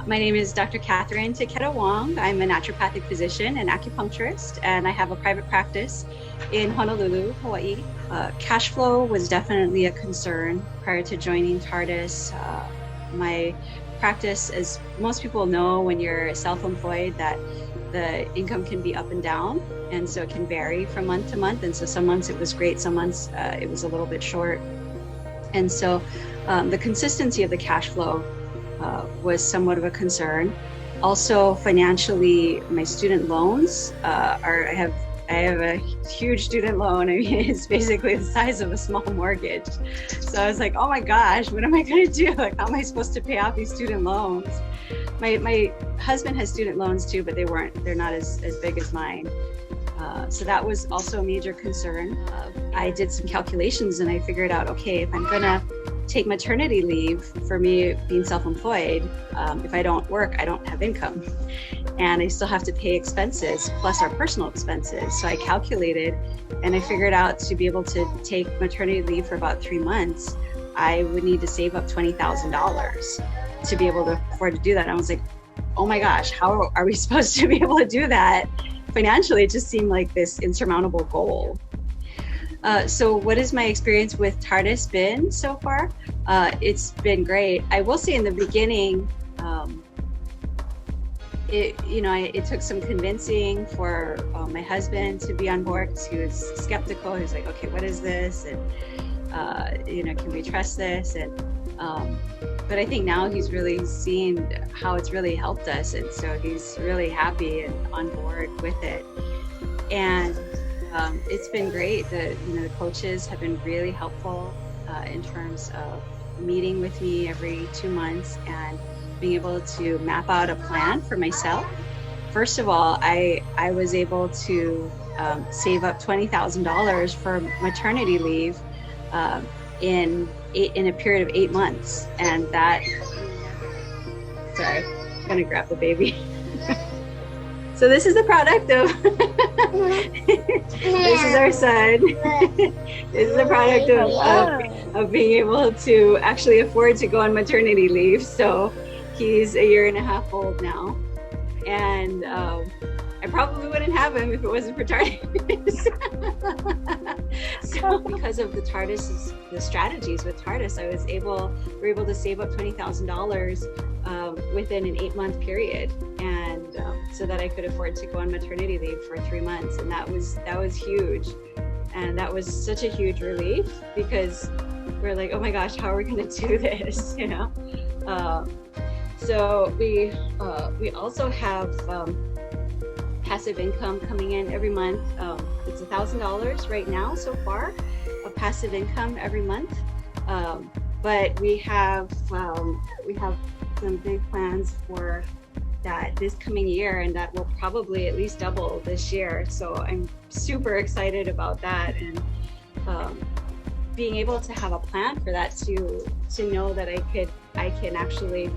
My name is Dr. Catherine Taketa-Wong. I'm a naturopathic physician and acupuncturist, and I have a private practice in Honolulu, Hawaii. Cash flow was definitely a concern prior to joining TARDIS. My practice, as most people know, when you're self-employed, that the income can be up and down, and so it can vary from month to month. And so some months it was great, some months it was a little bit short. And so the consistency of the cash flow was somewhat of a concern. Also, financially, my student loans I have a huge student loan. I mean, it's basically the size of a small mortgage. So I was like, oh my gosh, what am I going to do? Like, how am I supposed to pay off these student loans? My husband has student loans too, but they're not as big as mine. So that was also a major concern. I did some calculations and I figured out, okay, if I'm gonna take maternity leave, for me being self-employed, if I don't work, I don't have income. And I still have to pay expenses plus our personal expenses. So I calculated and I figured out to be able to take maternity leave for about 3 months, I would need to save up $20,000 to be able to afford to do that. And I was like, oh my gosh, how are we supposed to be able to do that? Financially, it just seemed like this insurmountable goal. So what has my experience with TARDIS been so far? It's been great. I will say in the beginning, it took some convincing for my husband to be on board, because he was skeptical. He was like, okay, what is this? And, can we trust this? And but I think now he's really seen how it's really helped us. And so he's really happy and on board with it. And it's been great. The coaches have been really helpful in terms of meeting with me every 2 months and being able to map out a plan for myself. First of all, I was able to save up $20,000 for maternity leave in a period of 8 months. And that, sorry, I'm gonna grab the baby. So this is the product of, this is our son. This is the product of being able to actually afford to go on maternity leave. So he's 1.5 years old now. And I probably wouldn't have him if it wasn't for TARDIS. So because of the strategies with TARDIS, we were able to save up $20,000 within an 8-month period. And so that I could afford to go on maternity leave for 3 months. And that was huge. And that was such a huge relief, because we're like, oh my gosh, how are we going to do this? So we also have passive income coming in every month. It's $1,000 right now so far of passive income every month. But we have some big plans for that this coming year, and that will probably at least double this year. So I'm super excited about that, and being able to have a plan for that, to know that I can actually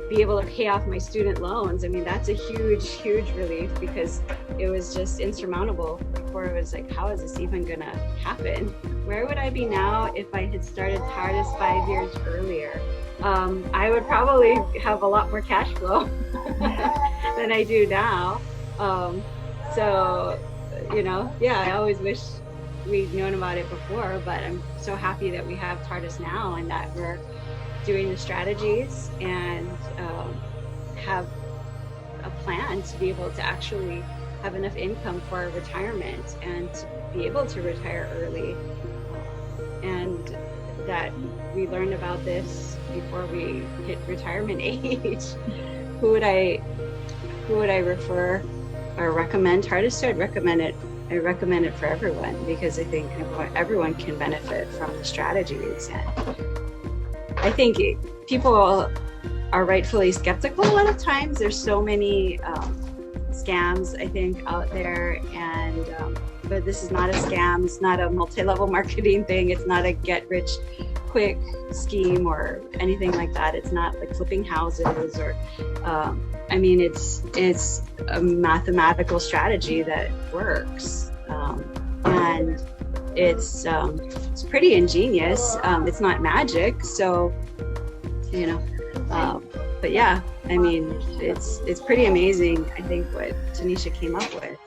be able to pay off my student loans. I mean, that's a huge relief, because it was just insurmountable before. It was like, how is this even gonna happen? Where would I be now if I had started TARDIS 5 years earlier? I would probably have a lot more cash flow than I do now. I always wish we'd known about it before, but I'm so happy that we have TARDIS now, and that we're doing the strategies and have a plan to be able to actually have enough income for retirement and to be able to retire early. And that we learned about this before we hit retirement age. Who would I refer or recommend TARDIS to? I recommend it for everyone, because I think everyone can benefit from the strategies. And I think people are rightfully skeptical a lot of times. There's so many scams, I think, out there, and but this is not a scam. It's not a multi-level marketing thing. It's not a get-rich-quick scheme or anything like that. It's not like flipping houses or, it's a mathematical strategy that works, and it's pretty ingenious. It's not magic, so But yeah, I mean, it's pretty amazing, I think, what Tanisha came up with.